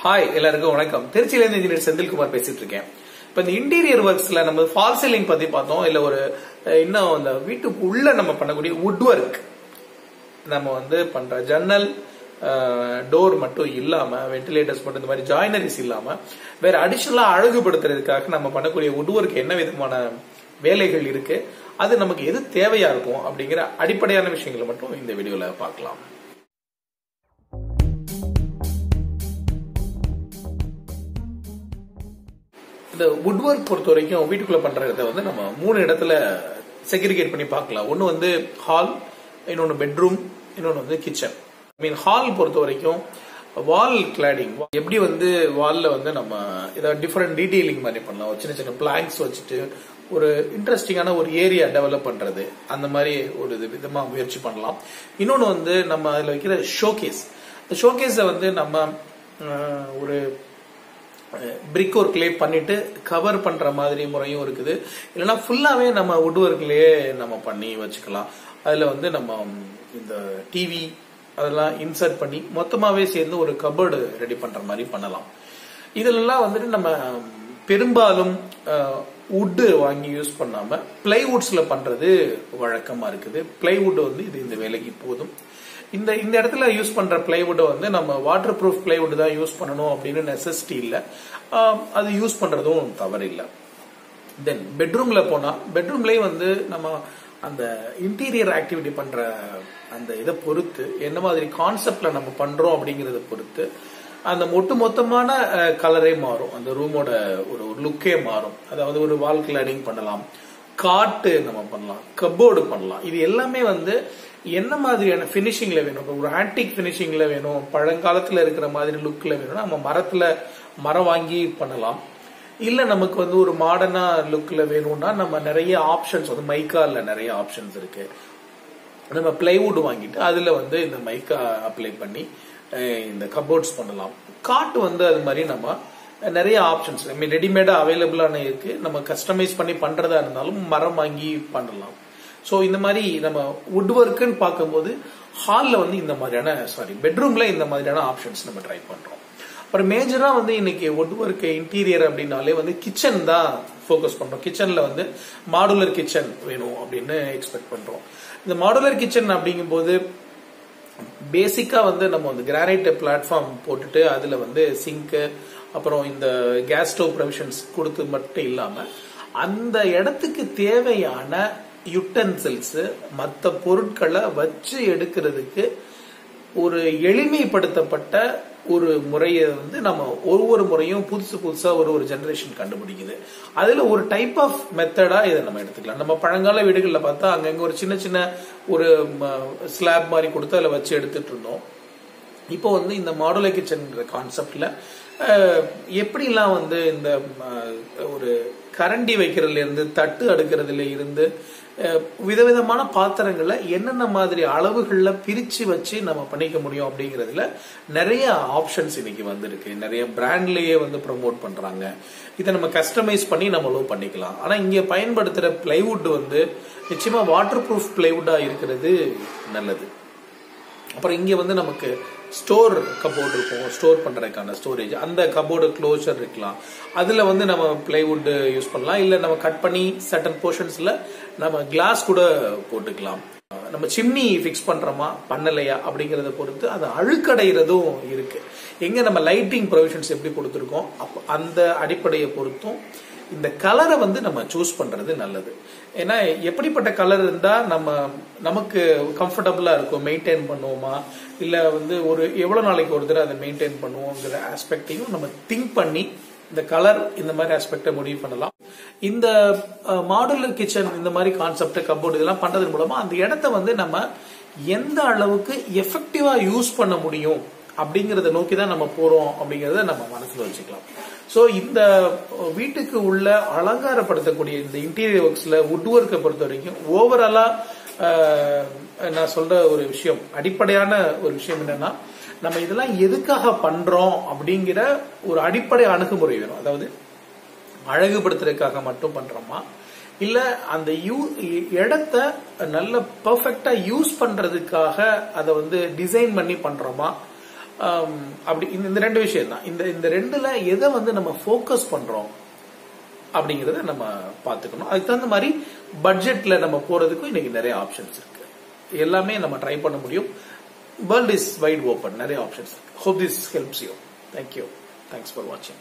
Hi எல்லாருக்கும் வணக்கம். திருச்சியில இருந்து இன்ஜினியர் செந்தில்குமார் பேசிட்டு இருக்கேன். இப்ப இந்த இன்டீரியர் ஒர்க்ஸ்ல நம்ம ஃபால் சீலிங் பத்தி பார்த்தோம். இல்ல ஒரு இன்னும் அந்த வீட்டுக்கு உள்ள நம்ம பண்ணக்கூடிய வுட் ஒர்க், நம்ம பண்ற ஜன்னல் டோர் மட்டும் இல்லாம, வென்டிலேட்டர்ஸ் மட்டும் இந்த மாதிரி ஜாயினரிஸ் இல்லாம வேற அடிஷனலா அழகுபடுத்துறதுக்காக நம்ம பண்ணக்கூடிய வுட் ஒர்க் என்ன விதமான வேலைகள் இருக்கு, அது நமக்கு எது தேவையா இருக்கும் அப்படிங்கிற அடிப்படையான விஷயங்களை மட்டும் இந்த வீடியோல பார்க்கலாம். இந்த வுட் ஒர்க் பொறுத்த வரைக்கும் வீட்டுக்குள்ள பண்றத நம்ம 3 இடத்துல செக்ரிகேட் பண்ணி பார்க்கலாம். ஒன்னு ஹால், இன்னொன்னு பெட்ரூம், இன்னொன்னு கிச்சன். ஹால் பொறுத்த வரைக்கும் வால் கிளாடிங் எப்படி வால்ல நம்ம ஏதாவது டிஃபரெண்ட் டீடைலிங் மாதிரி பண்ணலாம். சின்ன சின்ன பிளாங்க்ஸ் வச்சுட்டு ஒரு இன்ட்ரெஸ்டிங்கான ஒரு ஏரியா டெவலப் பண்றது, அந்த மாதிரி ஒரு விதமா முயற்சி பண்ணலாம். இன்னொன்னு நம்ம அதுல வைக்கிற ஷோகேஸ். இந்த ஷோகேஸை நம்ம ஒரு பிரிக் ஒர்க்லயே பண்ணிட்டு கவர் பண்ற மாதிரி முறையும் இருக்குது. இல்லைன்னா ஃபுல்லாவே நம்ம வுட் ஒர்க்லயே நம்ம பண்ணி வச்சுக்கலாம். அதுல நம்ம இந்த டிவி அதெல்லாம் இன்சர்ட் பண்ணி மொத்தமாவே சேர்ந்து ஒரு கபோர்டு ரெடி பண்ற மாதிரி பண்ணலாம். இதெல்லாம் நம்ம பெரும்பாலும் வுட் வாங்கி யூஸ் பண்ணாம பிளைவுட்ஸ்ல பண்றது வழக்கமா இருக்குது. பிளைவுட் இது இந்த வேலைக்கு போதும். இந்த இடத்துல யூஸ் பண்ற பிளைவுட் நம்ம வாட்டர் ப்ரூஃப் பிளைவுட் தான் யூஸ் பண்ணணும் அப்படின்னு நெசசிட்டி இல்ல. அது யூஸ் பண்றதும் தவறு இல்ல. தென் பெட்ரூம்ல போனா, பெட்ரூம்லயே நம்ம அந்த இன்டீரியர் ஆக்டிவிட்டி பண்ற அந்த இதை பொறுத்து, என்ன மாதிரி கான்செப்ட்ல நம்ம பண்றோம் அப்படிங்கறத பொறுத்து அந்த மொத்தமான கலரே மாறும். அந்த ரூமோட ஒரு லுக்கே மாறும். அதாவது ஒரு வால் கிளாடிங் பண்ணலாம், காட்டு நம்ம பண்ணலாம், கபோர்டு பண்ணலாம். இது எல்லாமே என்ன மாதிரியான பினிஷிங்ல வேணும். ஒரு ஆன்டிக் பினிஷிங்ல வேணும், பழங்காலத்துல இருக்கிற மாதிரி லுக்ல வேணும், நம்ம மரம் வாங்கி பண்ணலாம். இல்ல நமக்கு ஒரு மாடர்னா லுக்ல வேணும்னா நம்ம நிறைய ஆப்ஷன்ஸ், மைக்கால நிறைய ஆப்ஷன்ஸ் இருக்கு. நம்ம பிளைவுட் வாங்கிட்டு அதுல இந்த மைக்கா அப்ளை பண்ணி இந்த கபோர்ட்ஸ் பண்ணலாம். காட்டு அது மாதிரி நம்ம நிறைய ஆப்ஷன்ஸ் ரெடிமேடா அவைலபிளான இருக்கு. நம்ம கஸ்டமைஸ் பண்ணி பண்றதா இருந்தாலும் மரம் வாங்கி பண்ணலாம். சோ இந்த மாதிரி நம்ம வுட் ஒர்க்னு பார்க்கும்போது ஹால்ல இந்த மாதிரியான பெட்ரூம்ல இந்த மாதிரியான ஆப்ஷன்ஸ் நம்ம ட்ரை பண்றோம். அப்புறம் மேஜரா இன்னைக்கு வுட் ஒர்க் இன்டீரியர் அப்படின்னாலே கிச்சன் தான் போக்கஸ் பண்றோம். கிச்சன்ல மாடுலர் கிச்சன் வேணும் அப்படின்னு எக்ஸ்பெக்ட் பண்றோம். இந்த மாடுலர் கிச்சன் அப்படிங்கும்போது பேசிக்கா நம்ம கிரானைட் பிளாட்ஃபார்ம் போட்டுட்டு அதுல சிங்க், அப்புறம் இந்த கேஸ் ஸ்டவ் ப்ரொவிஷன்ஸ் கொடுத்து மட்டும் இல்லாம அந்த இடத்துக்கு தேவையான யுட்டென்சில்ஸ், மற்ற பொருட்களை வச்சு எடுக்கிறதுக்கு ஒரு எளிமைப்படுத்தப்பட்ட ஒரு முறையை நம்ம ஒவ்வொரு முறையும் புதுசா ஒரு ஜெனரேஷன் கண்டுபிடிக்குது. அதுல ஒரு டைப் ஆஃப் மெத்தடா இதை நம்ம எடுத்துக்கலாம். நம்ம பழங்கால வீடுகள்ல பார்த்தா அங்கங்க ஒரு சின்ன ஒரு ஸ்லாப் மாதிரி கொடுத்து அதுல வச்சு எடுத்துட்டு இருந்தோம். இப்போ இந்த மாடுலர் கிச்சன் கான்செப்ட்ல எப்படிலாம் இந்த ஒரு கரண்டி வைக்கிறதுல இருந்து, தட்டு அடுக்கிறதுல இருந்து, விதவிதமான பாத்திரங்களை என்னென்ன மாதிரி அளவுகள்ல பிரிச்சு வச்சு நம்ம பண்ணிக்க முடியும் அப்படிங்கறதுல நிறைய ஆப்ஷன்ஸ் இன்னைக்கு இருக்கு. நிறைய பிராண்ட்லயே ப்ரமோட் பண்றாங்க. இதை நம்ம கஸ்டமைஸ் பண்ணி நம்மளும் பண்ணிக்கலாம். ஆனா இங்க பயன்படுத்துற பிளைவுட் நிச்சயமா வாட்டர் ப்ரூஃப் பிளைவுட்டா இருக்கிறது நல்லது. அப்புறம் இங்க நமக்கு ஸ்டோர் கபோர்டு இருக்கும், ஸ்டோர் பண்றதுக்கான ஸ்டோரேஜ், அந்த கபோர்டு க்ளோசர் இருக்கலாம். அதுல நம்ம பிளைவுட் யூஸ் பண்ணலாம். இல்ல நம்ம கட் பண்ணி சர்டன் போர்ஷன்ஸ்ல நம்ம கிளாஸ் கூட போட்டுக்கலாம். நம்ம சிம்னி பிக்ஸ் பண்றோமா பண்ணலையா அப்படிங்கறத பொறுத்து அது அழுக்கடைகிறதும் இருக்கு. எங்க நம்ம லைட்டிங் ப்ரொவிஷன்ஸ் எப்படி கொடுத்துருக்கோம் அந்த அடிப்படையை பொறுத்தும் இந்த கலரை நம்ம சூஸ் பண்றது நல்லது. ஏன்னா எப்படிப்பட்ட கலர் இருந்தா நமக்கு கம்ஃபர்டபுளா இருக்கும், மெயின்டைன் பண்ணுவோமா, இல்ல ஒரு எவ்வளவு நாளைக்கு ஒரு தடவை அதை மெயின்டைன் பண்ணுவோங்கிற ஆஸ்பெக்டையும் நம்ம திங்க் பண்ணி இந்த கலர் இந்த மாதிரி ஆஸ்பெக்ட முடிவு பண்ணலாம். இந்த மாடுலர் கிச்சன் இந்த மாதிரி கான்செப்ட், கபோர்டு இதெல்லாம் பண்றது மூலமா அந்த இடத்த நம்ம எந்த அளவுக்கு எஃபெக்டிவா யூஸ் பண்ண முடியும் அப்படிங்கறத நோக்கி தான் நம்ம போறோம் அப்படிங்கறத நம்ம மனசுல வச்சுக்கலாம். சோ இந்த வீட்டுக்கு உள்ள அலங்காரப்படுத்தக்கூடிய இந்த இன்டீரியர் ஒர்க்ஸ்ல வுட் ஒர்க்கை பொறுத்த வரைக்கும் ஓவராலா நான் சொல்ற ஒரு விஷயம், அடிப்படையான ஒரு விஷயம் என்னன்னா, நம்ம இதெல்லாம் எதுக்காக பண்றோம் அப்படிங்கிற ஒரு அடிப்படை அணுகுமுறை வேணும். அதாவது அழகுபடுத்துறதுக்காக மட்டும் பண்றோமா, இல்ல அந்த இடத்த நல்ல பெர்ஃபெக்ட்டா யூஸ் பண்றதுக்காக அதை டிசைன் பண்ணி பண்றோமா, அப்படி இந்த ரெண்டு விஷயம் தான். இந்த ரெண்டுல எதை வந்து நம்ம ஃபோக்கஸ் பண்றோம் அப்படிங்கறத நம்ம பாத்துக்கணும். அதுக்கு தகுந்த மாதிரி பட்ஜெட்ல நம்ம போறதுக்கும் இன்னைக்கு நிறைய ஆப்ஷன்ஸ் இருக்கு. எல்லாமே நம்ம ட்ரை பண்ண முடியும். வேர்ல்ட் இஸ் வைட் ஓபன், நிறைய ஆப்ஷன்ஸ் இருக்கு. Hope this helps you. Thank you. Thanks for வாட்சிங்.